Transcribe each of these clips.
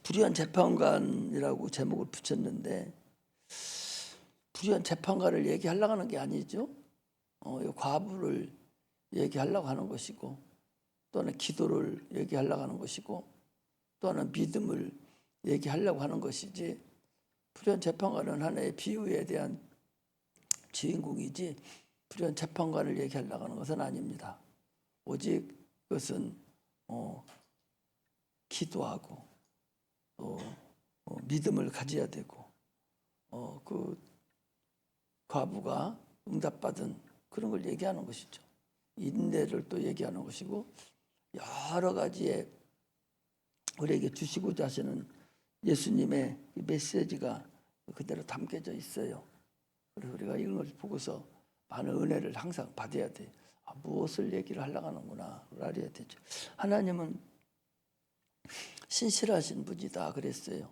불의한 재판관이라고 제목을 붙였는데 불의한 재판관을 얘기하려고 하는 게 아니죠. 이 과부를 얘기하려고 하는 것이고, 또는 기도를 얘기하려고 하는 것이고, 또는 믿음을 얘기하려고 하는 것이지, 불의한 재판관은 하나의 비유에 대한 주인공이지 불의한 재판관을 얘기하려고 하는 것은 아닙니다. 오직 그것은 기도하고 또 믿음을 가져야 되고 그 과부가 응답받은 그런 걸 얘기하는 것이죠. 인내를 또 얘기하는 것이고, 여러 가지의 우리에게 주시고자 하시는 예수님의 메시지가 그대로 담겨져 있어요. 그래서 우리가 이런 걸 보고서 많은 은혜를 항상 받아야 돼. 무엇을 얘기를 하려고 하는구나 알아야 되죠. 하나님은 신실하신 분이다 그랬어요.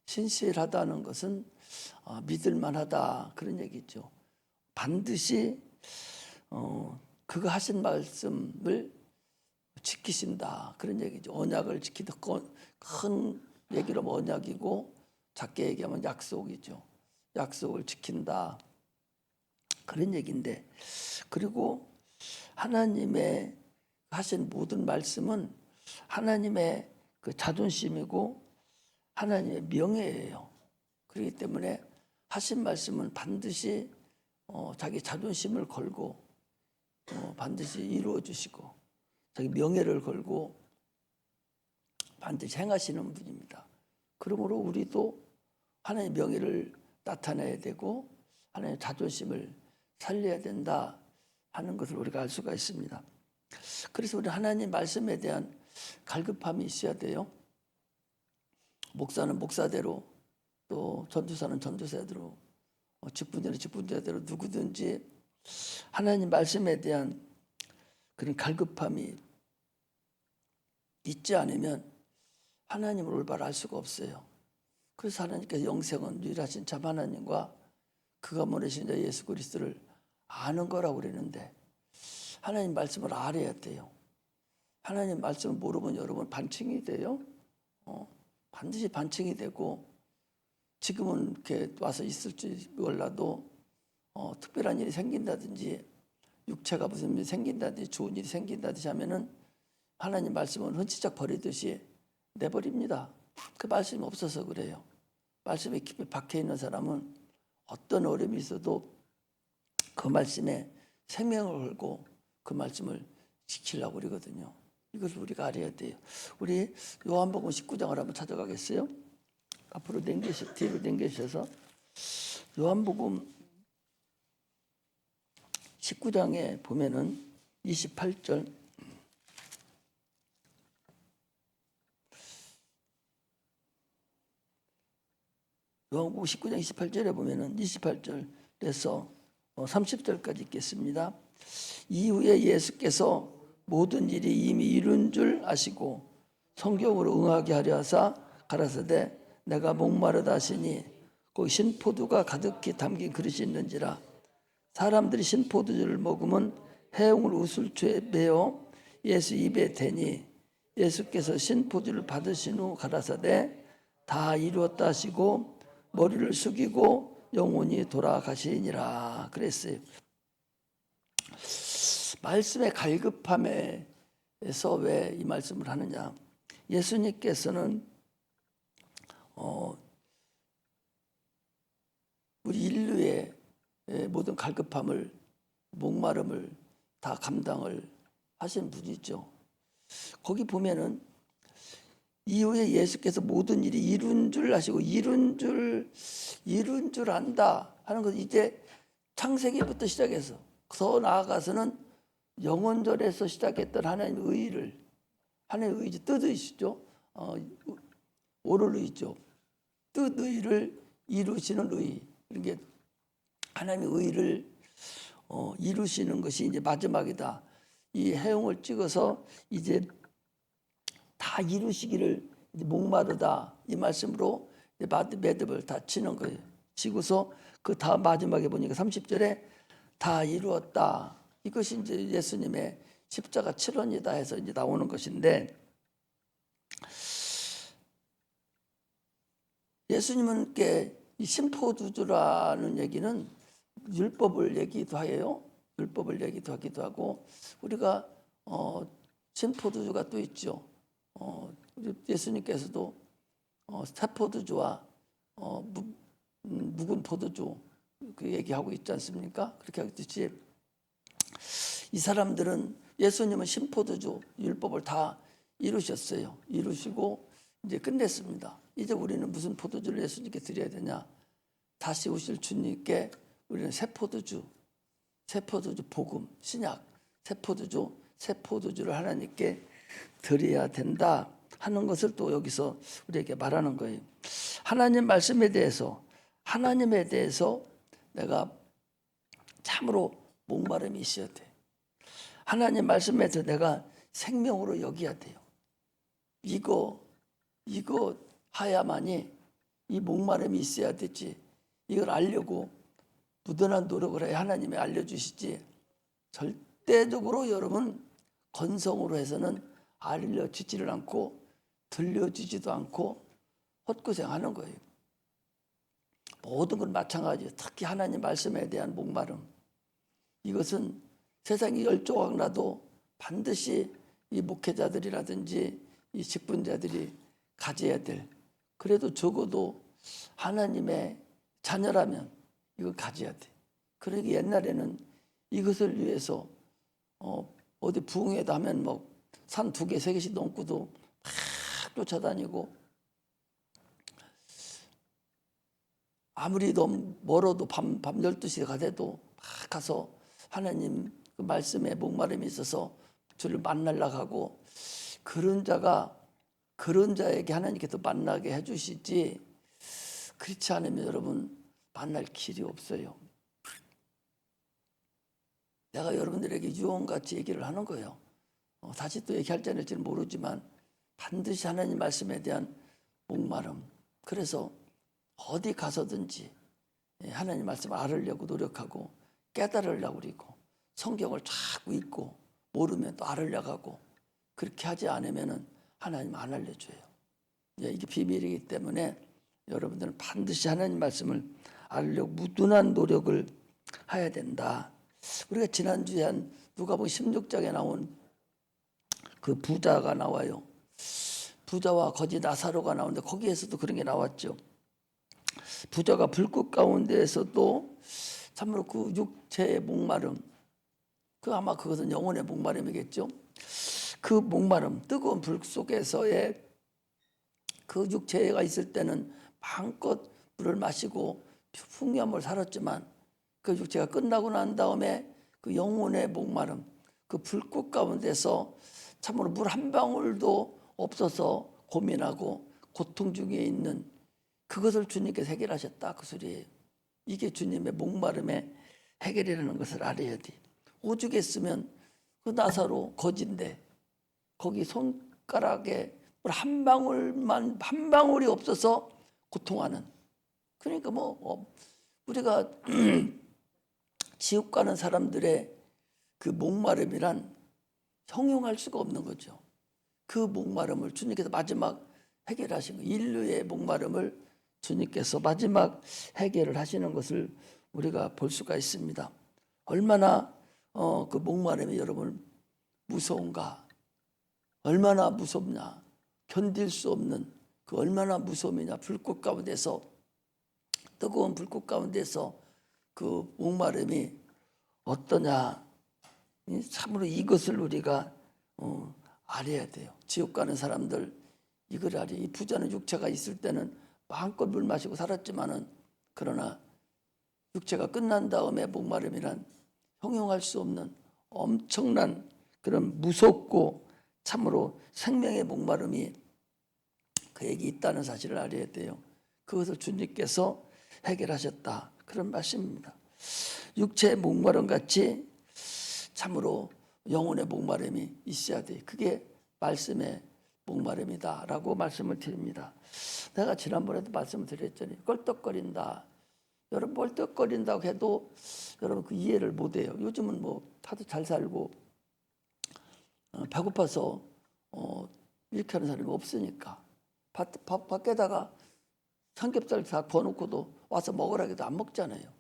신실하다는 것은 믿을만하다 그런 얘기죠. 반드시 그가 하신 말씀을 지키신다 그런 얘기죠. 언약을 지키다. 큰 얘기로 언약이고 작게 얘기하면 약속이죠. 약속을 지킨다 그런 얘기인데, 그리고 하나님의 하신 모든 말씀은 하나님의 그 자존심이고 하나님의 명예예요. 그렇기 때문에 하신 말씀은 반드시 자기 자존심을 걸고 반드시 이루어 주시고 자기 명예를 걸고 반드시 행하시는 분입니다. 그러므로 우리도 하나님의 명예를 나타내야 되고 하나님의 자존심을 살려야 된다 하는 것을 우리가 알 수가 있습니다. 그래서 우리 하나님 말씀에 대한 갈급함이 있어야 돼요. 목사는 목사대로, 또 전도사는 전도사대로, 직분자는 직분자대로 누구든지 하나님 말씀에 대한 그런 갈급함이 있지 않으면 하나님을 올바로 알 수가 없어요. 그래서 하나님께서 영생은 유일하신 참 하나님과 그가 보내신 자 예수 그리스도를 아는 거라고 그러는데, 하나님 말씀을 알아야 돼요. 하나님 말씀을 모르면 여러분 반증이 돼요. 반드시 반증이 되고, 지금은 이렇게 와서 있을지 몰라도 특별한 일이 생긴다든지 육체가 무슨 일이 생긴다든지 좋은 일이 생긴다든지 하면은 하나님 말씀은 흔치작 버리듯이 내버립니다. 그 말씀이 없어서 그래요. 말씀에 깊이 박혀 있는 사람은 어떤 어려움이 있어도 그 말씀에 생명을 걸고 그 말씀을 지키려고 그러거든요. 이것을 우리가 알아야 돼요. 우리 요한복음 19장을 한번 찾아가겠어요? 앞으로 뒤로 당기셔서 요한복음 19장에 보면은 28절, 요한복음 19장 28절에 보면은 28절에서 30절까지 읽겠습니다. 이후에 예수께서 모든 일이 이미 이룬 줄 아시고 성경으로 응하게 하려 하사 가라사대 내가 목마르다 하시니 그 신포도가 가득히 담긴 그릇이 있는지라. 사람들이 신포도주를 먹으면 해웅을 우슬초에 메어 예수 입에 대니 예수께서 신포도주를 받으신 후 가라사대 다 이루었다 하시고 머리를 숙이고 영원히 돌아가시니라 그랬어요. 말씀의 갈급함에서 왜 이 말씀을 하느냐. 예수님께서는 우리 인류의 모든 갈급함을, 목마름을 다 감당을 하신 분이죠. 거기 보면은 이후에 예수께서 모든 일이 이룬 줄 아시고 이룬 줄 안다 하는 것은 이제 창세기부터 시작해서 더 나아가서는 영원절에서 시작했던 하나님의 의를, 하나님의 의지, 뜻의시죠. 오를 의죠. 뜻의를 이루시는 의. 이게 하나님의 의를 이루시는 것이 이제 마지막이다. 이 해용을 찍어서 이제 다 이루시기를 목마르다 이 말씀으로 매듭을 다 치는 거예요. 치고서 그 다음 마지막에 보니까 30절에 다 이루었다. 이것이 이제 예수님의 십자가 7원이다 해서 이제 나오는 것인데, 예수님께 이 신포도주라는 얘기는 율법을 얘기도 해요. 율법을 얘기도 하기도 하고 우리가 신포도주가 또 있죠. 우리 예수님께서도 새포도주와 묵은 포도주 그 얘기하고 있지 않습니까? 그렇게 하듯이 이 사람들은 예수님은 신포도주 율법을 다 이루셨어요. 이루시고 이제 끝냈습니다. 이제 우리는 무슨 포도주를 예수님께 드려야 되냐? 다시 오실 주님께 우리는 새포도주 복음, 신약, 새포도주를 하나님께 드려야 된다 하는 것을 또 여기서 우리에게 말하는 거예요. 하나님의 말씀에 대해서 내가 참으로 목마름이 있어야 돼. 하나님 말씀에 대해서 내가 생명으로 여겨야 돼요. 이거 하야만이 이 목마름이 있어야 되지. 이걸 알려고 무던한 노력을 해야 하나님이 알려주시지. 절대적으로 여러분 건성으로 해서는 알려지지를 않고 들려지지도 않고 헛고생하는 거예요. 모든 건 마찬가지예요. 특히 하나님 말씀에 대한 목마름. 이것은 세상이 열조각 나도 반드시 이 목회자들이라든지 이 직분자들이 가져야 될, 그래도 적어도 하나님의 자녀라면 이걸 가져야 돼. 그러기 옛날에는 이것을 위해서 어디 부흥회도 하면 뭐 산 2개, 3개씩 넘고도 막 쫓아다니고, 아무리 너무 멀어도 밤 12시에 가도 막 가서 하나님 그 말씀에 목마름이 있어서 주를 만나려고 하고, 그런 자에게 하나님께서 만나게 해주시지, 그렇지 않으면 여러분 만날 길이 없어요. 내가 여러분들에게 유언같이 얘기를 하는 거예요. 다시 또 얘기할지 안 할지는 모르지만 반드시 하나님 말씀에 대한 목마름. 그래서 어디 가서든지 하나님 말씀을 알으려고 노력하고 깨달으려고 그리고 성경을 자꾸 읽고 모르면 또 알으려고 하고, 그렇게 하지 않으면 하나님 안 알려줘요. 이게 비밀이기 때문에 여러분들은 반드시 하나님 말씀을 알려고 무둔한 노력을 해야 된다. 우리가 지난주에 한 누가복음 16장에 나온 그 부자가 나와요. 부자와 거지 나사로가 나오는데 거기에서도 그런 게 나왔죠. 부자가 불꽃 가운데에서도 참으로 그 육체의 목마름, 아마 그것은 영혼의 목마름이겠죠. 그 목마름, 뜨거운 불 속에서의 그 육체가 있을 때는 마음껏 물을 마시고 풍요함을 살았지만, 그 육체가 끝나고 난 다음에 그 영혼의 목마름, 그 불꽃 가운데서 참으로 물 한 방울도 없어서 고민하고 고통 중에 있는 그것을 주님께서 해결하셨다, 그 소리예요. 이게 주님의 목마름의 해결이라는 것을 알아야 돼. 오죽 했으면 그 나사로 거지인데 거기 손가락에 물 한 방울이 없어서 고통하는. 그러니까 우리가 지옥 가는 사람들의 그 목마름이란 형용할 수가 없는 거죠. 그 목마름을 주님께서 마지막 해결하신 거예요. 인류의 목마름을 주님께서 마지막 해결을 하시는 것을 우리가 볼 수가 있습니다. 얼마나 그 목마름이 여러분 무서운가, 얼마나 무섭냐, 견딜 수 없는 그 얼마나 무서움이냐. 불꽃 가운데서, 뜨거운 불꽃 가운데서 그 목마름이 어떠냐. 참으로 이것을 우리가 알아야 돼요. 지옥 가는 사람들 이걸 알아요. 이 부자는 육체가 있을 때는 마음껏 물 마시고 살았지만은, 그러나 육체가 끝난 다음에 목마름이란 형용할 수 없는 엄청난 그런 무섭고 참으로 생명의 목마름이 그에게 있다는 사실을 알아야 돼요. 그것을 주님께서 해결하셨다, 그런 말씀입니다. 육체의 목마름 같이 참으로 영혼의 목마름이 있어야 돼. 그게 말씀의 목마름이다라고 말씀을 드립니다. 내가 지난번에도 말씀을 드렸잖아요. 껄떡거린다. 여러분 껄떡거린다고 해도 여러분 그 이해를 못해요. 요즘은 다들 잘 살고 배고파서 이렇게 하는 사람이 없으니까 밖에다가 삼겹살 다 구워놓고도 와서 먹으라 해도 안 먹잖아요.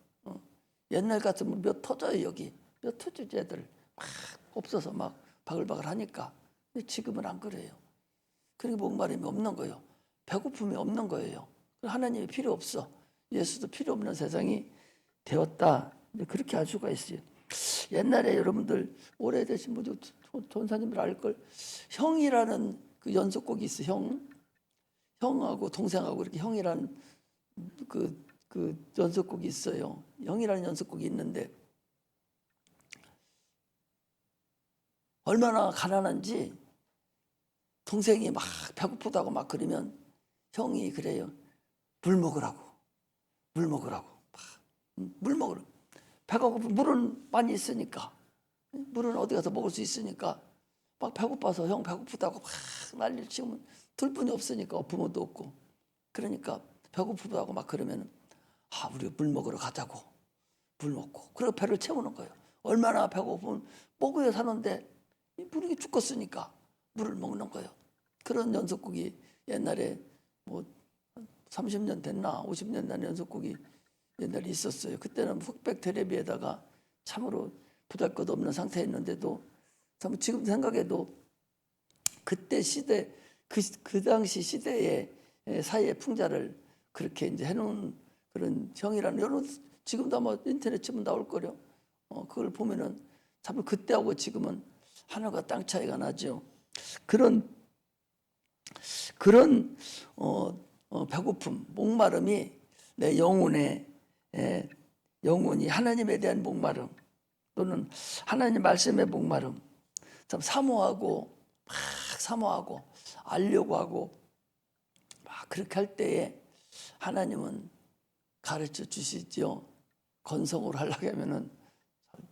옛날 같으면 몇 터져요. 여기 몇 터지지. 애들 막 없어서 막 바글바글 하니까. 근데 지금은 안 그래요. 그러니까 목마름이 없는 거예요. 배고픔이 없는 거예요. 하나님이 필요 없어. 예수도 필요 없는 세상이 되었다. 그렇게 알 수가 있어요. 옛날에 여러분들 오래되신 분들 전사님들 알걸, 형이라는 그 연속곡이 있어. 형하고 동생하고 이렇게 형이라는 그 연속곡이 있어요. 형이라는 연속곡이 있는데 얼마나 가난한지 동생이 막 배고프다고 막 그러면 형이 그래요. 물 먹으라고. 물 먹으라고. 배가 고프 물은 많이 있으니까. 물은 어디 가서 먹을 수 있으니까 막 배고파서 형 배고프다고 막 난리를 치면 들 분이 없으니까 부모도 없고. 그러니까 배고프다고 막 그러면 우리 물 먹으러 가자고. 물 먹고. 그리고 배를 채우는 거예요. 얼마나 배고프면 먹어야 사는데 물이 죽겠으니까 물을 먹는 거예요. 그런 연속곡이 옛날에 뭐 30년 됐나 50년 된 연속곡이 옛날에 있었어요. 그때는 흑백 테레비에다가 참으로 보잘것없는 상태였는데도 참 지금 생각해도 그때 시대 그 당시 시대의 사회의 풍자를 그렇게 이제 해놓은 그런 형이라는 여러 지금도 아마 인터넷 치면 나올 거요. 그걸 보면은 참 그때하고 지금은 하늘과 땅 차이가 나죠. 그런 배고픔, 목마름이 내 영혼이 하나님에 대한 목마름 또는 하나님 말씀의 목마름, 참 사모하고 알려고 하고 막 그렇게 할 때에 하나님은 가르쳐 주시죠. 건성으로 하려고 하면은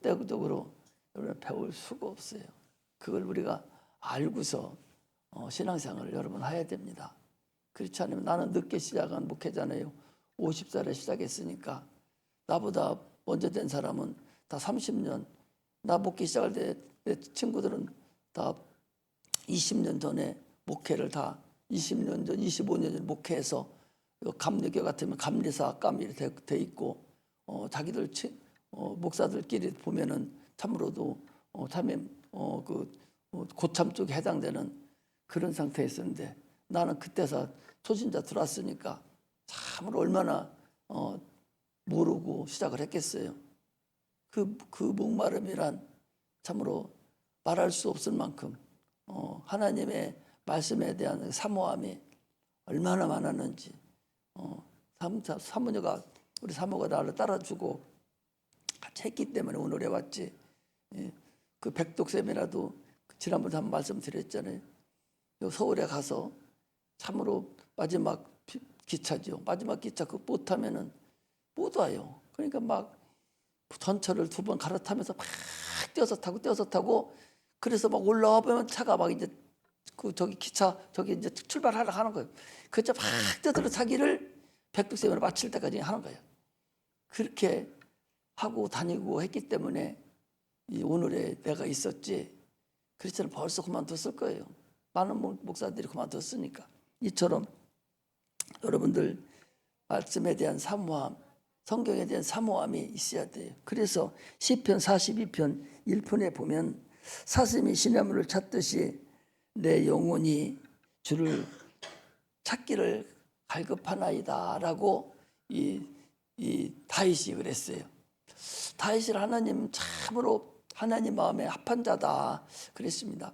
절대적으로 여러분 배울 수가 없어요. 그걸 우리가 알고서 신앙생활을 여러분 해야 됩니다. 그렇지 않으면 나는 늦게 시작한 목회잖아요. 50살에 시작했으니까 나보다 먼저 된 사람은 다 30년, 나 목회 시작할 때 내 친구들은 다 20년 전에 목회를 다 20년 전, 25년 전 목회해서 감리교 같으면 감리사 감이 돼 있고 자기들 목사들끼리 보면은 참으로도 참에 고참 쪽에 해당되는 그런 상태였었는데 나는 그때서 초신자 들어왔으니까 참으로 얼마나 모르고 시작을 했겠어요. 그 목마름이란 참으로 말할 수 없을 만큼 하나님의 말씀에 대한 사모함이 얼마나 많았는지 사모녀가 우리 사모가 나를 따라주고 같이 했기 때문에 오늘 해왔지. 그 백독쌤이라도 지난번에 한번 말씀드렸잖아요. 서울에 가서 참으로 마지막 기차죠. 마지막 기차 그 못 타면은 못 와요. 그러니까 막 전철을 2번 갈아타면서 막 뛰어서 타고 그래서 막 올라와 보면 차가 막 이제 저기 기차 저기 이제 출발하려 하는 거예요. 그저 막 뛰어들어 자기를 백두세미로 마칠 때까지 하는 거예요. 그렇게 하고 다니고 했기 때문에 이 오늘의 내가 있었지. 그렇지는 벌써 그만뒀을 거예요. 많은 목사들이 그만뒀으니까. 이처럼 여러분들 말씀에 대한 사모함, 성경에 대한 사모함이 있어야 돼요. 그래서 시편 42편 1편에 보면 사슴이 시냇물을 찾듯이 내 영혼이 주를 찾기를 갈급하나이다 라고 이 다윗이 그랬어요. 다윗을 하나님 참으로 하나님 마음에 합한 자다 그랬습니다.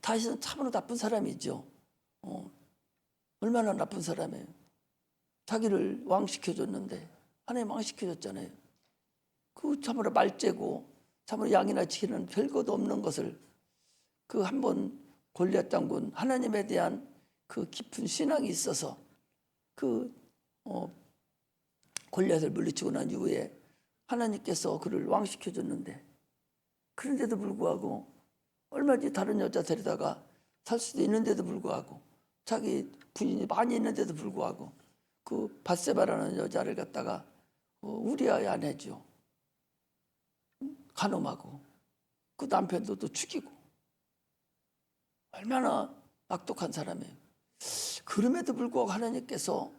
다윗은 참으로 나쁜 사람이죠. 얼마나 나쁜 사람이에요. 자기를 왕시켜줬는데 하나님 왕시켜줬잖아요. 그 참으로 말째고 참으로 양이나 지키는 별것도 없는 것을 그 한번 골리앗 장군 하나님에 대한 그 깊은 신앙이 있어서 그 골리앗을 물리치고 난 이후에 하나님께서 그를 왕시켜줬는데 그런데도 불구하고 얼마든지 다른 여자 데려다가 살 수도 있는데도 불구하고 자기 부인이 많이 있는데도 불구하고 그 밧세바라는 여자를 갖다가 우리아의 아내죠. 간음하고 그 남편도 또 죽이고 얼마나 악독한 사람이에요. 그럼에도 불구하고 하나님께서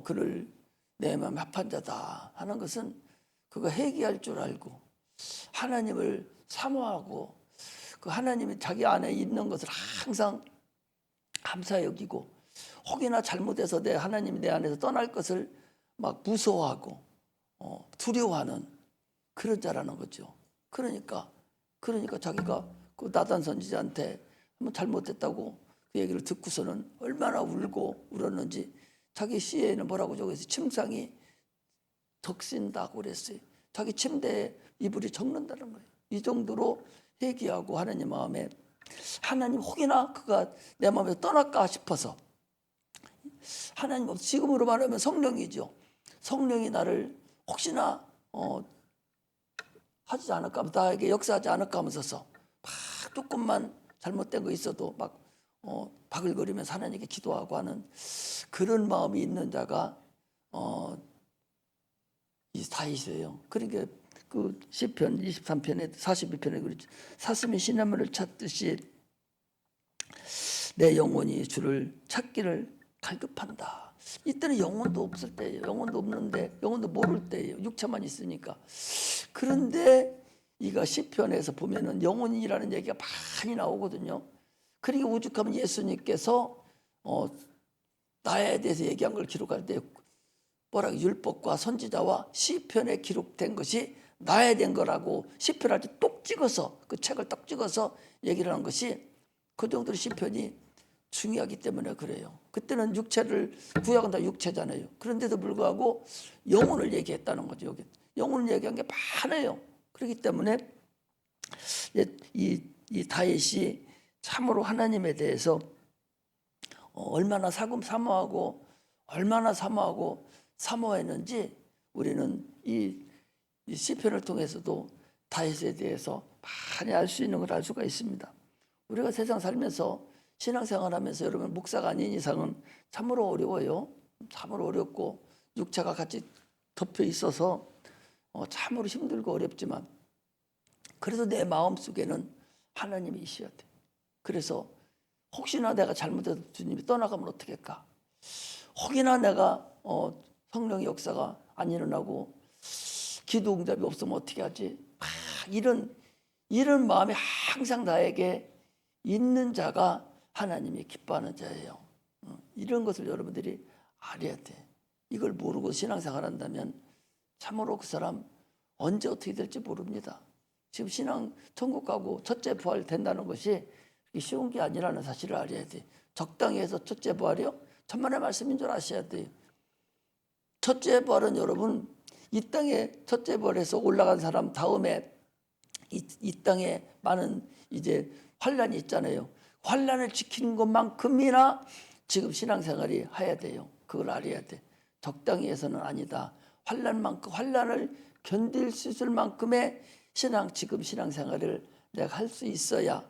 그를 내 마음 합한 자다 하는 것은 그가 회개할 줄 알고 하나님을 사모하고 그 하나님이 자기 안에 있는 것을 항상 감사 여기고 혹이나 잘못해서 내 하나님이 내 안에서 떠날 것을 막 무서워하고 두려워하는 그런 자라는 거죠. 그러니까 자기가 그 나단 선지자한테 한번 잘못했다고 그 얘기를 듣고서는 얼마나 울고 울었는지 자기 시에는 뭐라고 적어있어요? 침상이 적신다고 그랬어요. 자기 침대에 이불이 적는다는 거예요. 이 정도로 회개하고 하나님 마음에 하나님 혹이나 그가 내 마음에서 떠날까 싶어서 하나님 지금으로 말하면 성령이죠. 성령이 나를 혹시나 하지 않을까, 나에게 역사하지 않을까 하면서 막 조금만 잘못된 거 있어도 막 바글거리면서 하나님께 기도하고 하는 그런 마음이 있는 자가 이 다윗이에요. 그러니까 그 시편 23편에 42편에 그렇죠. 사슴이 시냇물을 찾듯이 내 영혼이 주를 찾기를 갈급한다. 이때는 영혼도 없을 때예요. 영혼도 없는데 영혼도 모를 때예요. 육체만 있으니까. 그런데 이가 시편에서 보면은 영혼이라는 얘기가 많이 나오거든요. 그러니까 오죽하면 예수님께서 나에 대해서 얘기한 걸 기록할 때 뭐라고 율법과 선지자와 시편에 기록된 것이 나에 된 거라고 시편할 때 똑 찍어서 그 책을 똑 찍어서 얘기를 하는 것이 그 정도로 시편이 중요하기 때문에 그래요. 그때는 육체를 구약은 다 육체잖아요. 그런데도 불구하고 영혼을 얘기했다는 거죠. 여기 영혼을 얘기한 게 많아요. 그렇기 때문에 이 다윗이 참으로 하나님에 대해서 얼마나 사모하고 얼마나 사모했는지 우리는 이 시편을 통해서도 다윗에 대해서 많이 알 수 있는 걸 알 수가 있습니다. 우리가 세상 살면서 신앙생활하면서 여러분 목사가 아닌 이상은 참으로 어려워요. 참으로 어렵고 육체가 같이 덮여 있어서 참으로 힘들고 어렵지만 그래서 내 마음속에는 하나님이 있어야 돼. 그래서 혹시나 내가 잘못해서 주님이 떠나가면 어떻게 할까? 혹이나 내가 성령의 역사가 안 일어나고 기도 응답이 없으면 어떻게 하지? 이런 마음이 항상 나에게 있는 자가 하나님이 기뻐하는 자예요. 이런 것을 여러분들이 알아야 돼. 이걸 모르고 신앙생활 한다면 참으로 그 사람 언제 어떻게 될지 모릅니다. 지금 신앙 천국 가고 첫째 부활 된다는 것이 쉬운 게 아니라는 사실을 알아야 돼. 적당히 해서 첫째 부활이요? 천만의 말씀인 줄 아셔야 돼요. 첫째 부활은 여러분 이 땅에 첫째 부활에서 올라간 사람 다음에 이 땅에 많은 이제 환란이 있잖아요. 환란을 지키는 것만큼이나 지금 신앙생활이 해야 돼요. 그걸 알아야 돼. 적당히 해서는 아니다. 환란을 견딜 수 있을 만큼의 지금 신앙생활을 내가 할 수 있어야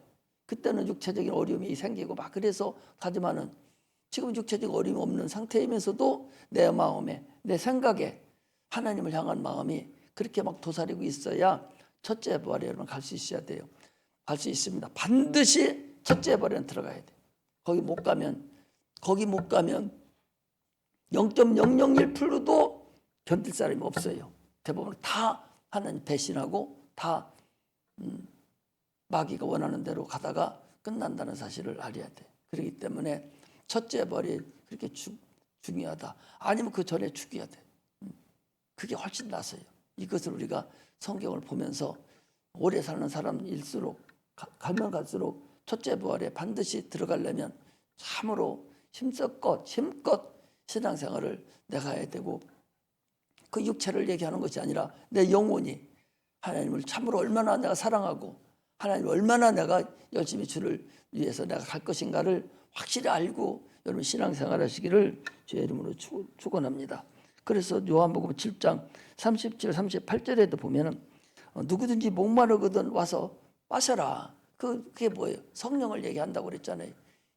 그때는 육체적인 어려움이 생기고 막 그래서 하지만은 지금 육체적 어려움이 없는 상태이면서도 내 마음에 내 생각에 하나님을 향한 마음이 그렇게 막 도사리고 있어야 첫째 부활에 여러분 갈 수 있어야 돼요. 갈 수 있습니다. 반드시 첫째 부활에는 들어가야 돼. 거기 못 가면 0.001%도 견딜 사람이 없어요. 대부분 다 하나님 배신하고 다 마귀가 원하는 대로 가다가 끝난다는 사실을 알아야 돼. 그렇기 때문에 첫째 부활이 그렇게 중요하다. 아니면 그 전에 죽여야 돼. 그게 훨씬 낫어요. 이것을 우리가 성경을 보면서 오래 사는 사람일수록 가면 갈수록 첫째 부활에 반드시 들어가려면 참으로 힘껏 신앙생활을 내가 해야 되고 그 육체를 얘기하는 것이 아니라 내 영혼이 하나님을 참으로 얼마나 내가 사랑하고 하나님을 얼마나 내가 열심히 주를 위해서 내가 갈 것인가를 확실히 알고 여러분 신앙생활 하시기를 주의 이름으로 축원합니다. 그래서 요한복음 7장 37, 38절에도 보면은 누구든지 목마르거든 와서 마셔라. 그게 뭐예요? 성령을 얘기한다고 그랬잖아요.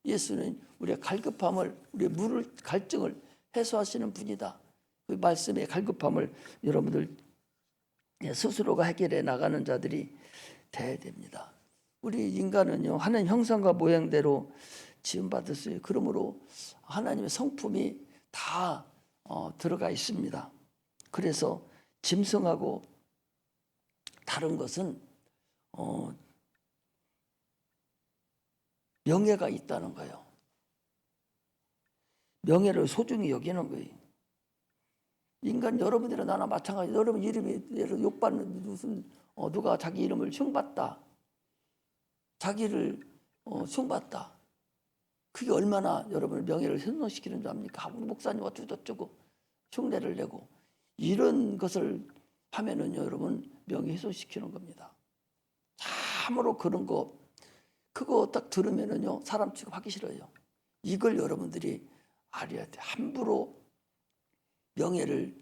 예수는 우리의 갈급함을, 우리의 물을 갈증을 해소하시는 분이다. 그 말씀의 갈급함을 여러분들 스스로가 해결해 나가는 자들이 돼야 됩니다. 우리 인간은요 하나님 형상과 모양대로 지음받았어요. 그러므로 하나님의 성품이 다 들어가 있습니다. 그래서 짐승하고 다른 것은 명예가 있다는 거예요. 명예를 소중히 여기는 거예요. 인간 여러분이나 나나 마찬가지. 여러분 이름이 욕받는 무슨 누가 자기 이름을 흉봤다. 자기를 흉봤다. 그게 얼마나 여러분의 명예를 훼손시키는 줄 압니까? 우리 목사님 어쩌고저쩌고 흉내를 내고 이런 것을 하면은 여러분 명예 훼손시키는 겁니다. 참으로 그런 거 그거 딱 들으면은요 사람 취급하기 싫어요. 이걸 여러분들이 알아야 돼. 함부로 명예를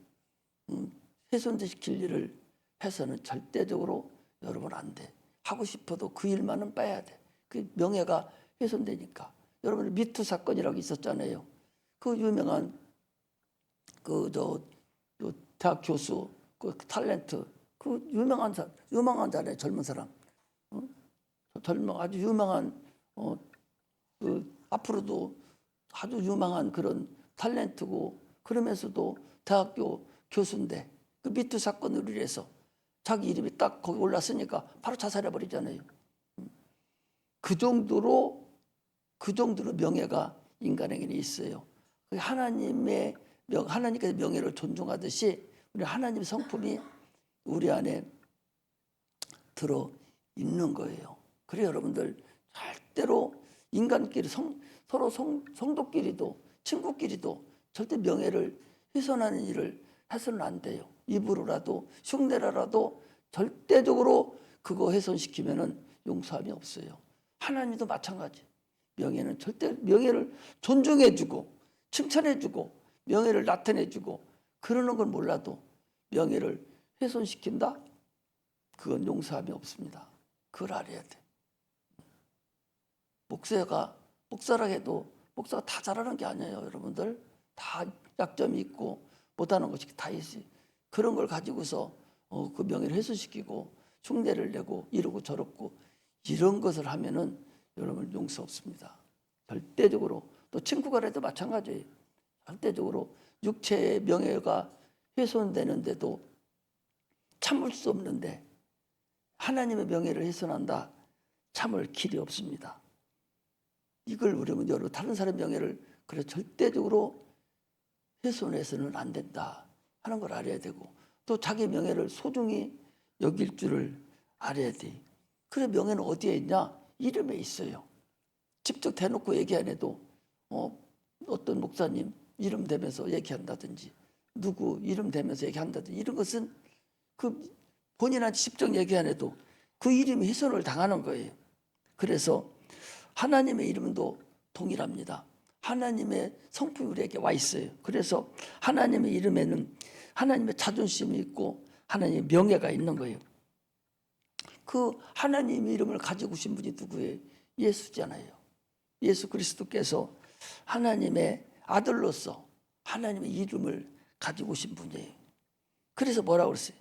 훼손시킬 일을 해서는 절대적으로 여러분 안 돼. 하고 싶어도 그 일만은 빼야 돼. 그 명예가 훼손되니까. 여러분 미투 사건이라고 있었잖아요. 그 유명한 대학 교수 그 탤런트 그 유명한 자네 젊은 사람 아주 유명한 앞으로도 아주 유명한 그런 탤런트고 그러면서도 대학교 교수인데 그 미투 사건으로 인해서 자기 이름이 딱 거기 올랐으니까 바로 자살해버리잖아요. 그 정도로 명예가 인간에게는 있어요. 하나님께서 명예를 존중하듯이 우리 하나님의 성품이 우리 안에 들어 있는 거예요. 그래서 여러분들 절대로 인간끼리 서로 성도끼리도 친구끼리도 절대 명예를 훼손하는 일을 해서는 안 돼요. 입으로라도 흉내라도 절대적으로 그거 훼손시키면은 용서함이 없어요. 하나님도 마찬가지. 명예는 절대 명예를 존중해주고 칭찬해주고 명예를 나타내주고 그러는 건 몰라도 명예를 훼손시킨다? 그건 용서함이 없습니다. 그걸 알아야 돼. 목사라 해도 목사가 다 잘하는 게 아니에요. 여러분들 다 약점이 있고 못하는 것이 다 있어요. 그런 걸 가지고서 그 명예를 훼손시키고 흉내를 내고 이러고 저러고 이런 것을 하면은 여러분 용서 없습니다. 절대적으로 또 친구가 해도 마찬가지예요. 절대적으로 육체의 명예가 훼손되는데도 참을 수 없는데 하나님의 명예를 훼손한다. 참을 길이 없습니다. 이걸 우리는 여러분 다른 사람의 명예를 그래 절대적으로 훼손해서는 안 된다 하는 걸 알아야 되고 또 자기 명예를 소중히 여길 줄을 알아야 돼. 그래 명예는 어디에 있냐? 이름에 있어요. 직접 대놓고 얘기 안 해도 어떤 목사님 이름 대면서 얘기한다든지 누구 이름 대면서 얘기한다든지 이런 것은 그 본인한테 직접 얘기 안 해도 그 이름이 훼손을 당하는 거예요. 그래서 하나님의 이름도 동일합니다. 하나님의 성품이 우리에게 와 있어요. 그래서 하나님의 이름에는 하나님의 자존심이 있고 하나님의 명예가 있는 거예요. 그 하나님의 이름을 가지고 오신 분이 누구예요? 예수잖아요. 예수 그리스도께서 하나님의 아들로서 하나님의 이름을 가지고 오신 분이에요. 그래서 뭐라고 그랬어요?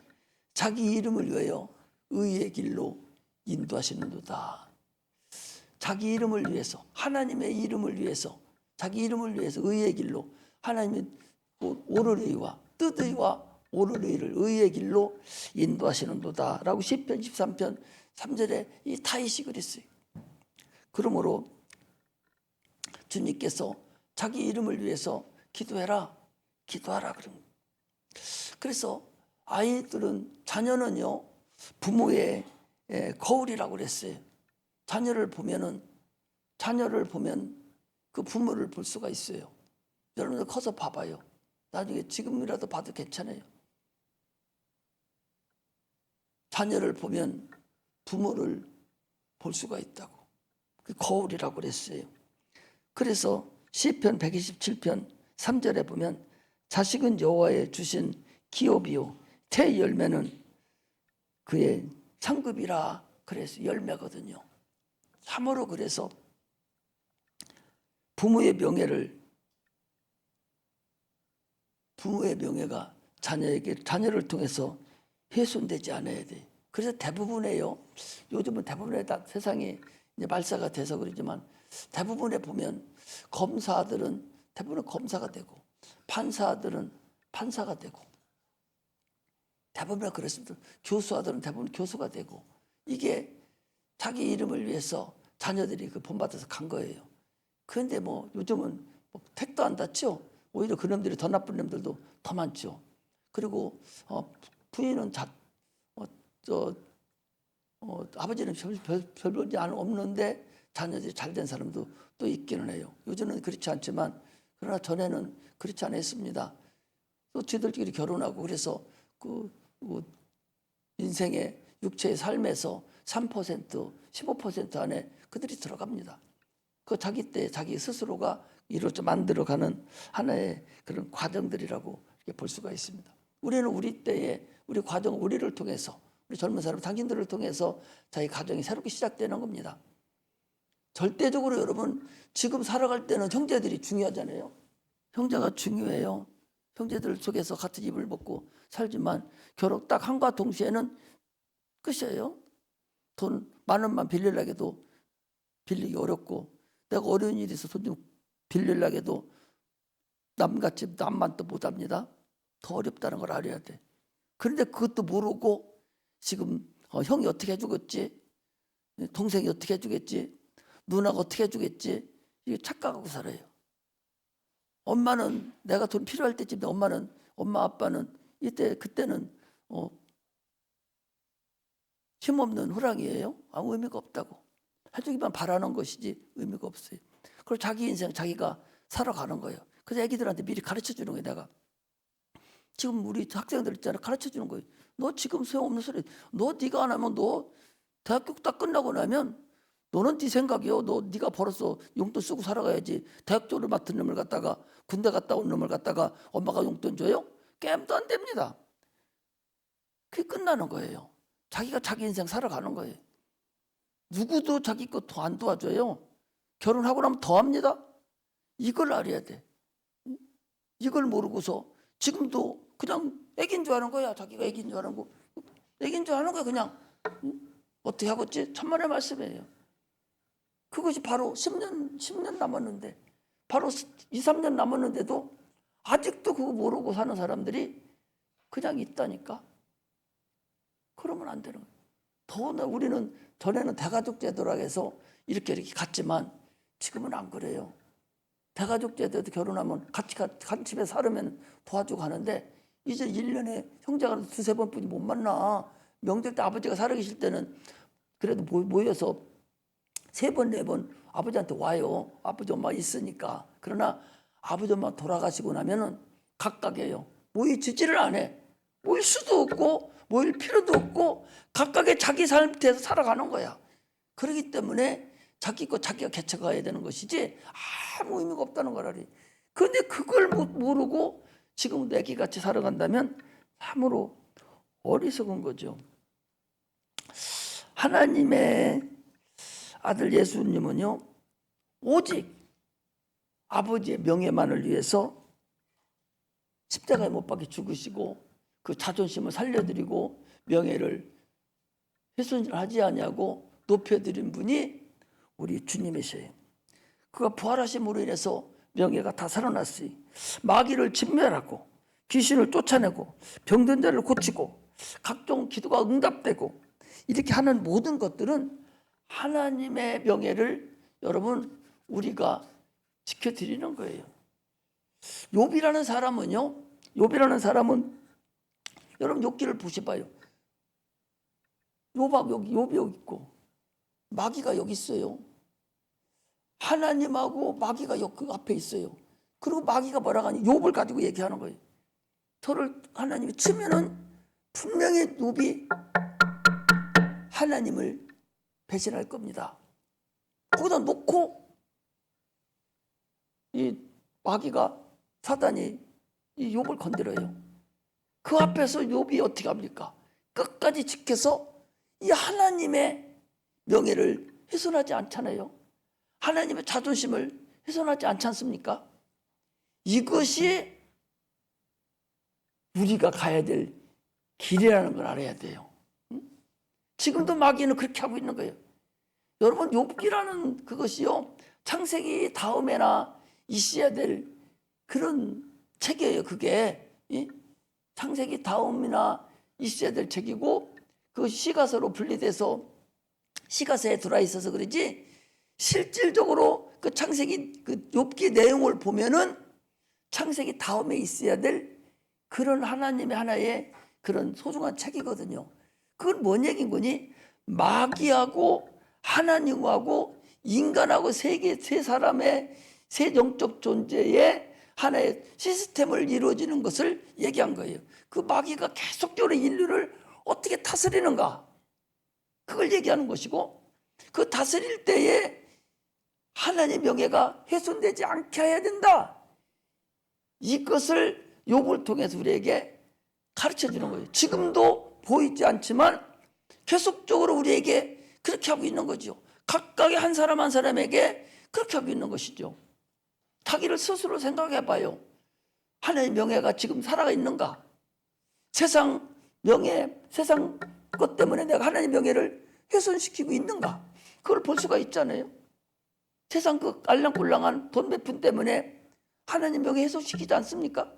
자기 이름을 위하여 의의 길로 인도하시는도다. 자기 이름을 위해서 하나님의 이름을 위해서 자기 이름을 위해서 의의 길로 하나님의 옳을 의와 뜻의와 옳을 의를 의의 길로 인도하시는도다 라고 시편 13편 3절에 이 다윗이 그랬어요. 그러므로 주님께서 자기 이름을 위해서 기도하라 그런 거예요. 그래서 아이들은 자녀는요 부모의 거울이라고 그랬어요. 자녀를 보면 그 부모를 볼 수가 있어요. 여러분들 커서 봐봐요. 나중에 지금이라도 봐도 괜찮아요. 자녀를 보면 부모를 볼 수가 있다고. 그 거울이라고 그랬어요. 그래서 시편 127편 3절에 보면 자식은 여호와의 주신 기업이요 태 열매는 그의 상급이라 그래서 열매거든요. 참으로 그래서 부모의 명예가 자녀를 통해서 훼손되지 않아야 돼. 그래서 대부분에요. 요즘은 대부분에 다 세상이 이제 말세가 돼서 그러지만 대부분에 보면 검사들은 대부분 검사가 되고 판사들은 판사가 되고, 대법원이 그랬습니다. 교수아들은 대법원 교수가 되고, 이게 자기 이름을 위해서 자녀들이 그 본받아서 간 거예요. 그런데 뭐 요즘은 뭐 택도 안 닿죠. 오히려 그놈들이 더 나쁜 놈들도 더 많죠. 그리고 부인은 아버지는 별 볼일 없는데 자녀들이 잘된 사람도 또 있기는 해요. 요즘은 그렇지 않지만, 그러나 전에는 그렇지 않았습니다. 또 지들끼리 결혼하고, 그래서 그 인생의 육체의 삶에서 3%, 15% 안에 그들이 들어갑니다. 그 자기 때 자기 스스로가 이루어져 만들어가는 하나의 그런 과정들이라고 이렇게 볼 수가 있습니다. 우리는 우리 때에 우리 과정, 우리를 통해서, 우리 젊은 사람, 당신들을 통해서 자기 가정이 새롭게 시작되는 겁니다. 절대적으로 여러분, 지금 살아갈 때는 형제들이 중요하잖아요. 형제가 중요해요. 형제들 속에서 같은 입을 먹고 살지만 결혼 딱 한과 동시에는 끝이에요. 돈 10,000원만 빌리려고 해도 빌리기 어렵고, 내가 어려운 일이 있어서 돈 좀 빌리려고 해도 남같이 남만 또 못합니다. 더 어렵다는 걸 알아야 돼. 그런데 그것도 모르고 지금 형이 어떻게 해주겠지, 동생이 어떻게 해주겠지, 누나가 어떻게 해주겠지, 이게 착각하고 살아요. 엄마는 내가 돈 필요할 때쯤에 엄마 아빠는 그때는 힘없는 호랑이에요. 아무 의미가 없다고. 해주기만 바라는 것이지 의미가 없어요. 그리고 자기 인생 자기가 살아가는 거예요. 그래서 애기들한테 미리 가르쳐 주는 거예요. 내가 지금 우리 학생들 있잖아, 가르쳐 주는 거예요. 너 지금 소용없는 소리, 네가 안 하면 너 대학교 딱 끝나고 나면 너는 네 생각이요. 네가 벌어서 용돈 쓰고 살아가야지. 대학교를 맡은 놈을 갖다가, 군대 갔다 온 놈을 갖다가 엄마가 용돈 줘요? 게임도 안 됩니다. 그게 끝나는 거예요. 자기가 자기 인생 살아가는 거예요. 누구도 자기 거 더 안 도와줘요. 결혼하고 나면 더 합니다. 이걸 알아야 돼. 이걸 모르고서 지금도 그냥 애기인 줄 아는 거야. 자기가 애기인 줄 아는 거. 애기인 줄 아는 거야. 그냥 어떻게 하겠지? 천만의 말씀이에요. 그것이 바로 10년 남았는데, 바로 2, 3년 남았는데도 아직도 그거 모르고 사는 사람들이 그냥 있다니까. 그러면 안 되는 거예요. 더구나 우리는 전에는 대가족 제도라고 해서 이렇게 갔지만 지금은 안 그래요. 대가족 제도도 결혼하면 같이 한 집에 살으면 도와주고 하는데, 이제 1년에 형제가 두세 번뿐이 못 만나. 명절 때 아버지가 살아계실 때는 그래도 모여서 3번, 4번 아버지한테 와요. 아버지 엄마 있으니까. 그러나 아버지 엄마 돌아가시고 나면은 각각이에요. 모이지지를 안 해. 모일 수도 없고 모일 필요도 없고 각각의 자기 삶에서 살아가는 거야. 그렇기 때문에 자기 거 자기가 개척해야 되는 것이지 아무 의미가 없다는 걸 알아요. 그런데 그걸 모르고 지금 애기같이 살아간다면 참으로 어리석은 거죠. 하나님의 아들 예수님은요, 오직 아버지의 명예만을 위해서 십자가에 못 박혀 죽으시고 그 자존심을 살려드리고 명예를 훼손하지 아니하고 높여드린 분이 우리 주님이세요. 그가 부활하심으로 인해서 명예가 다 살아났으니 마귀를 진멸하고 귀신을 쫓아내고 병든 자를 고치고 각종 기도가 응답되고 이렇게 하는 모든 것들은 하나님의 명예를 여러분 우리가 지켜드리는 거예요. 욥이라는 사람은 여러분 욥기를 보셔봐요. 욥이 여기 있고 마귀가 여기 있어요. 하나님하고 마귀가 그 앞에 있어요. 그리고 마귀가 뭐라고 하니 욥을 가지고 얘기하는 거예요. 저를 하나님이 치면은 분명히 욥이 하나님을 배신할 겁니다. 거기다 놓고 이 마귀가 사단이 이 욥을 건드려요. 그 앞에서 욥이 어떻게 합니까? 끝까지 지켜서 이 하나님의 명예를 훼손하지 않잖아요. 하나님의 자존심을 훼손하지 않지 않습니까? 이것이 우리가 가야 될 길이라는 걸 알아야 돼요. 지금도 마귀는 그렇게 하고 있는 거예요. 여러분 욥기라는 그것이요, 창세기 다음에나 있어야 될 그런 책이에요. 그게 창세기 다음이나 있어야 될 책이고, 그 시가서로 분리돼서 시가서에 들어와 있어서 그러지, 실질적으로 그 창세기 그 욥기 내용을 보면은 창세기 다음에 있어야 될 그런 하나님의 하나의 그런 소중한 책이거든요. 그건 뭔 얘기인 거니? 마귀하고 하나님하고 인간하고 세 사람의 세 영적 존재의 하나의 시스템을 이루어지는 것을 얘기한 거예요. 그 마귀가 계속적으로 인류를 어떻게 다스리는가, 그걸 얘기하는 것이고, 그 다스릴 때에 하나님의 명예가 훼손되지 않게 해야 된다, 이것을 욥을 통해서 우리에게 가르쳐주는 거예요. 지금도 보이지 않지만 계속적으로 우리에게 그렇게 하고 있는 거죠. 각각의 한 사람 한 사람에게 그렇게 하고 있는 것이죠. 자기를 스스로 생각해 봐요. 하나님의 명예가 지금 살아가 있는가? 세상 명예, 세상 것 때문에 내가 하나님의 명예를 훼손시키고 있는가? 그걸 볼 수가 있잖아요. 세상 그 알랑꼴랑한 돈 몇 푼 때문에 하나님 명예 훼손시키지 않습니까?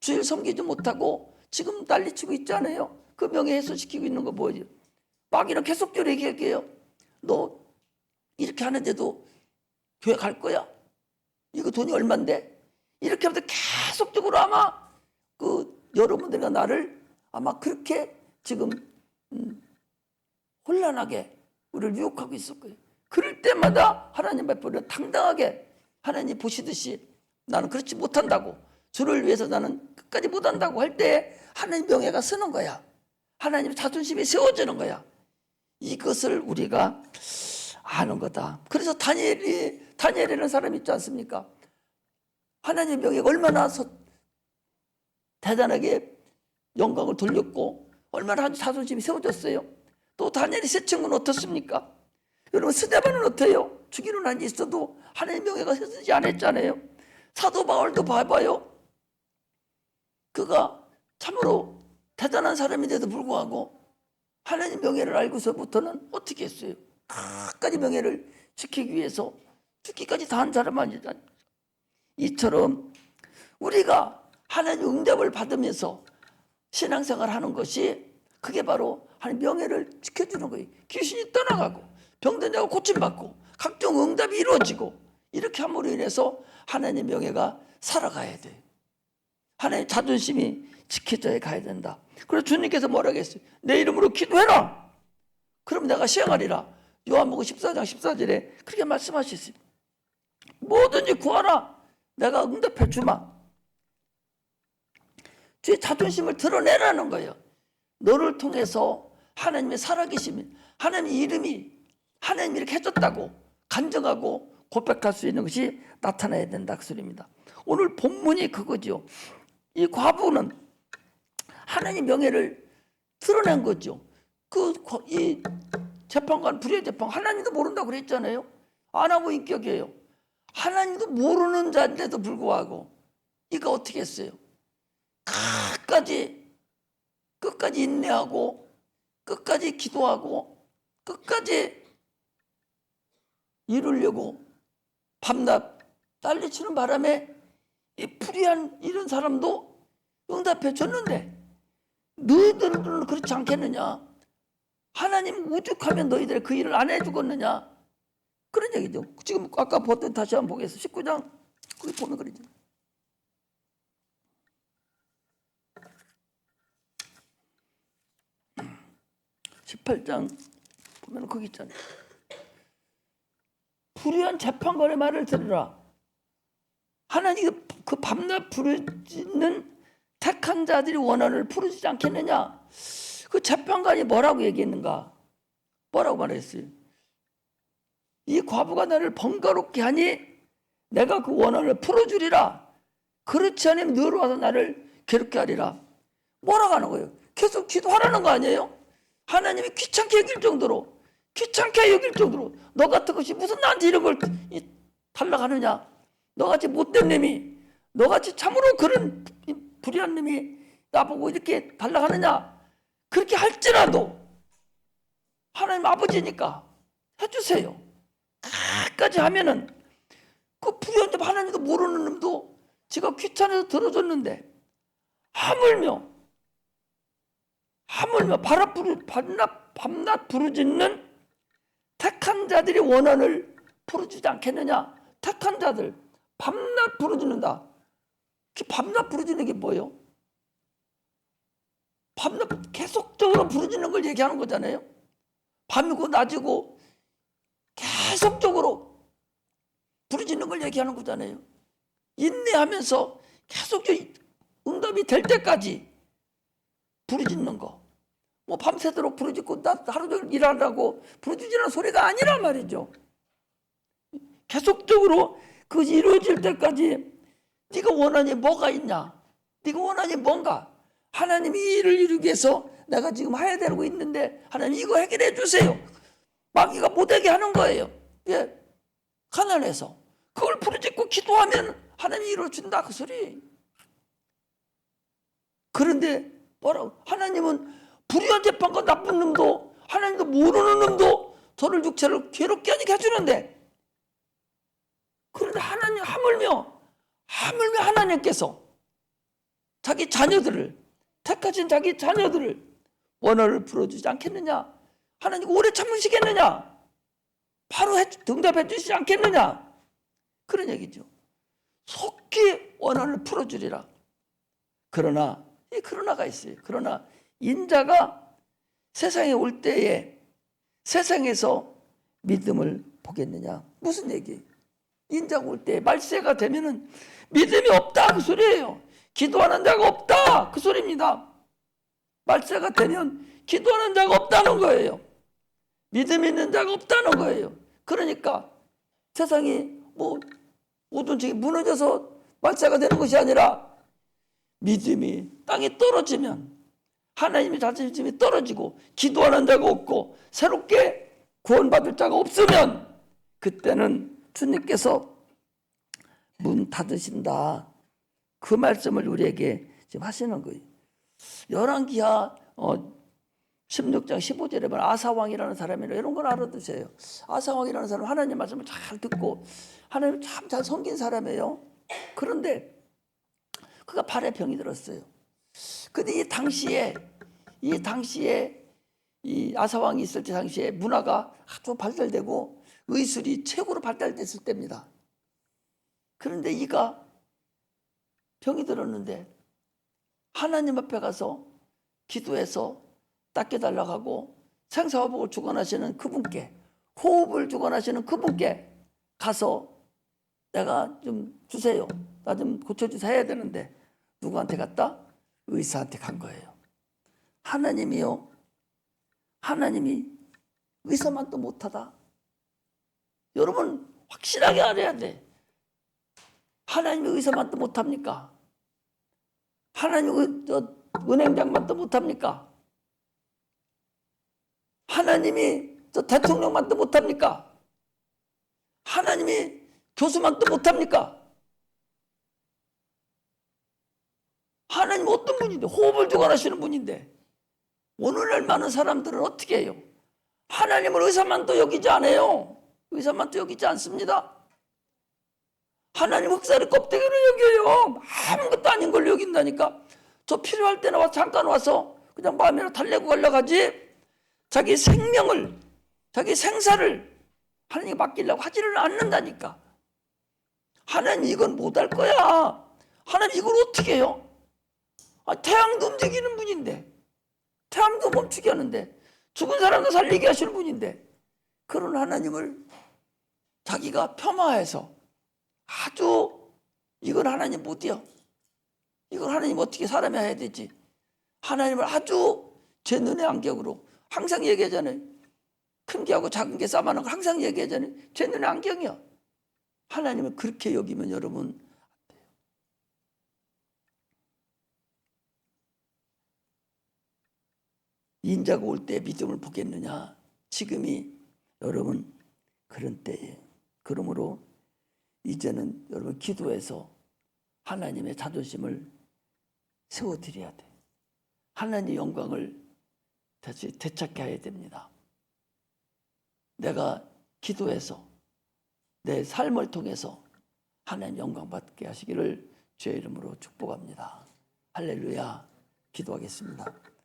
주일 섬기지 못하고 지금 난리치고 있잖아요. 그 명예 훼손시키고 있는 거 뭐죠? 마귀는 계속적으로 얘기할게요. 너 이렇게 하는데도 교회 갈 거야? 이거 돈이 얼만데? 이렇게 하면서 계속적으로 아마 그 여러분들과 나를 아마 그렇게 지금 혼란하게 우리를 유혹하고 있을 거예요. 그럴 때마다 하나님 앞에 우리가 당당하게 하나님 보시듯이 나는 그렇지 못한다고, 주를 위해서 나는 끝까지 못한다고 할 때 하나님 명예가 서는 거야. 하나님 자존심이 세워지는 거야. 이것을 우리가 아는 거다. 그래서 다니엘이라는 사람이 있지 않습니까? 하나님 명예가 얼마나 대단하게 영광을 돌렸고 얼마나 자존심이 세워졌어요. 또 다니엘이 세 친구는 어떻습니까? 여러분, 스데반은 어때요? 죽이는 한이 있어도 하나님 명예가 세워지지 않았잖아요. 사도 바울도 봐봐요. 그가 참으로 대단한 사람인데도 불구하고 하나님 명예를 알고서부터는 어떻게 했어요? 끝까지 명예를 지키기 위해서 죽기까지 다 한 사람 아니잖아요. 이처럼 우리가 하나님 응답을 받으면서 신앙생활을 하는 것이, 그게 바로 하나님 명예를 지켜주는 거예요. 귀신이 떠나가고 병든 자가 고침받고 각종 응답이 이루어지고, 이렇게 함으로 인해서 하나님 명예가 살아가야 돼요. 하나님 자존심이 지켜져야 가야 된다. 그래서 주님께서 뭐라고 했어요? 내 이름으로 기도해라, 그럼 내가 시행하리라. 요한복음 14장 14절에 그렇게 말씀하셨어요. 뭐든지 구하라, 내가 응답해 주마. 주의 자존심을 드러내라는 거예요. 너를 통해서 하나님의 살아계심이, 하나님의 이름이, 하나님이 이렇게 해줬다고 간증하고 고백할 수 있는 것이 나타나야 된다, 그 소리입니다. 오늘 본문이 그거죠. 이 과부는 하나님 명예를 드러낸 거죠. 이 재판관, 불의의 재판, 하나님도 모른다고 그랬잖아요. 안 하고 인격이에요. 하나님도 모르는 자인데도 불구하고 이가 어떻게 했어요? 끝까지 인내하고 끝까지 기도하고 끝까지 이루려고 밤낮 난리치는 바람에 이 불의한 이런 사람도 응답해 줬는데, 너희들은 그렇지 않겠느냐? 하나님 오죽하면 너희들 그 일을 안 해주겠느냐? 그런 얘기죠. 지금 아까 보던 다시 한번 보겠습니다. 19장 거기 보면 그러죠. 18장 보면 거기 있잖아요. 불의한 재판관의 말을 들으라. 하나님 그 밤낮 부르짖는 택한 자들이 원한을 부르지 않겠느냐? 그 재판관이 뭐라고 얘기했는가? 뭐라고 말했어요? 이 과부가 나를 번거롭게 하니 내가 그 원한을 풀어주리라. 그렇지 않으면 너로 와서 나를 괴롭게 하리라. 뭐라고 하는 거예요? 계속 기도하라는 거 아니에요? 하나님이 귀찮게 여길 정도로, 너 같은 것이 무슨 나한테 이런 걸 달라가느냐? 너같이 못된 놈이, 너같이 참으로 그런 불의한 놈이 나보고 이렇게 달라가느냐? 그렇게 할지라도 하나님 아버지니까 해주세요. 끝까지 하면은 그 불의한 놈, 하나님도 모르는 놈도 지가 귀찮아서 들어줬는데 하물며 밤낮 부르짖는 택한 자들이 원한을 풀어주지 않겠느냐. 택한 자들 밤낮 부르짖는다. 밤낮 부르짖는 게 뭐예요? 밤낮 계속적으로 부르짖는 걸 얘기하는 거잖아요. 밤이고 낮이고 계속적으로 부르짖는 걸 얘기하는 거잖아요. 인내하면서 계속적으로 응답이 될 때까지 부르짖는 거. 뭐 밤새도록 부르짖고 나 하루 종일 일하려고 부르짖는 소리가 아니란 말이죠. 계속적으로 그것이 이루어질 때까지 네가 원하니 뭐가 있냐? 네가 원하니 뭔가? 하나님이 이 일을 이루기 위해서 내가 지금 해야 되고 있는데 하나님 이거 해결해 주세요. 마귀가 못하게 하는 거예요. 예, 가난해서 그걸 부르짖고 기도하면 하나님이 이루어준다 그 소리. 그런데 뭐라고? 하나님은 불의한 재판과 나쁜 놈도 하나님도 모르는 놈도 저를 육체를 괴롭게 하게 해주는데, 그런데 하나님 하물며 하나님께서 자기 자녀들을 택하신 자기 자녀들을 원한을 풀어주지 않겠느냐? 하나님 오래 참으시겠느냐? 바로 응답해 주시지 않겠느냐? 그런 얘기죠. 속히 원한을 풀어주리라. 그러나 이 그러나가 있어요. 그러나 인자가 세상에 올 때에 세상에서 믿음을 보겠느냐? 무슨 얘기예요? 인자가 올 때 말세가 되면은 믿음이 없다 그 소리예요. 기도하는 자가 없다 그 소리입니다. 말세가 되면 기도하는 자가 없다는 거예요. 믿음 있는 자가 없다는 거예요. 그러니까 세상이 뭐 모든 책이 무너져서 말세가 되는 것이 아니라 믿음이 땅에 떨어지면, 하나님의 자존심이 떨어지고 기도하는 자가 없고 새롭게 구원받을 자가 없으면 그때는 주님께서 문 닫으신다. 그 말씀을 우리에게 지금 하시는 거예요. 열왕기하 16장 15절에 보면 아사왕이라는 사람이라 이런 걸 알아두세요. 아사왕이라는 사람은 하나님 말씀을 잘 듣고 하나님을 참 잘 섬긴 사람이에요. 그런데 그가 발에 병이 들었어요. 근데 이 당시에 이 아사왕이 있을 때 당시에 문화가 아주 발달되고 의술이 최고로 발달됐을 때입니다. 그런데 이가 병이 들었는데 하나님 앞에 가서 기도해서 닦여달라고 하고 생사화복을 주관하시는 그분께, 호흡을 주관하시는 그분께 가서 내가 좀 주세요, 나 좀 고쳐주세요 해야 되는데 누구한테 갔다? 의사한테 간 거예요. 하나님이요, 하나님이 의사만 또 못하다. 여러분 확실하게 알아야 돼. 하나님이 의사만 또 못합니까? 하나님이 은행장만 또 못합니까? 하나님이 대통령만 또 못합니까? 하나님이 교수만 또 못합니까? 하나님 어떤 분인데, 호흡을 주관하시는 분인데 오늘날 많은 사람들은 어떻게 해요? 하나님을 의사만 또 여기지 않아요. 의사만 또 여기지 않습니다. 하나님 흑살의 껍데기로 여겨요. 아무것도 아닌 걸 여긴다니까. 저 필요할 때나 와서 잠깐 와서 그냥 마음이나 달래고 가려고 하지, 자기 생명을, 자기 생사를 하나님께 맡기려고 하지를 않는다니까. 하나님 이건 못할 거야. 하나님 이걸 어떻게 해요? 태양도 움직이는 분인데, 태양도 멈추게 하는데, 죽은 사람도 살리게 하시는 분인데, 그런 하나님을 자기가 폄하해서 아주 이건 하나님 못해요. 이걸 하나님 어떻게 사람이 해야 되지? 하나님을 아주 제 눈의 안경으로 항상 얘기하잖아요. 큰 게하고 작은 게 싸만한 걸 항상 얘기하잖아요. 제 눈의 안경이야. 하나님을 그렇게 여기면 여러분 안 돼요. 인자가 올 때 믿음을 보겠느냐? 지금이 여러분 그런 때예요. 그러므로 이제는 여러분 기도해서 하나님의 자존심을 세워드려야 돼. 하나님의 영광을 다시 되찾게 해야 됩니다. 내가 기도해서 내 삶을 통해서 하나님 영광 받게 하시기를 주의 이름으로 축복합니다. 할렐루야. 기도하겠습니다.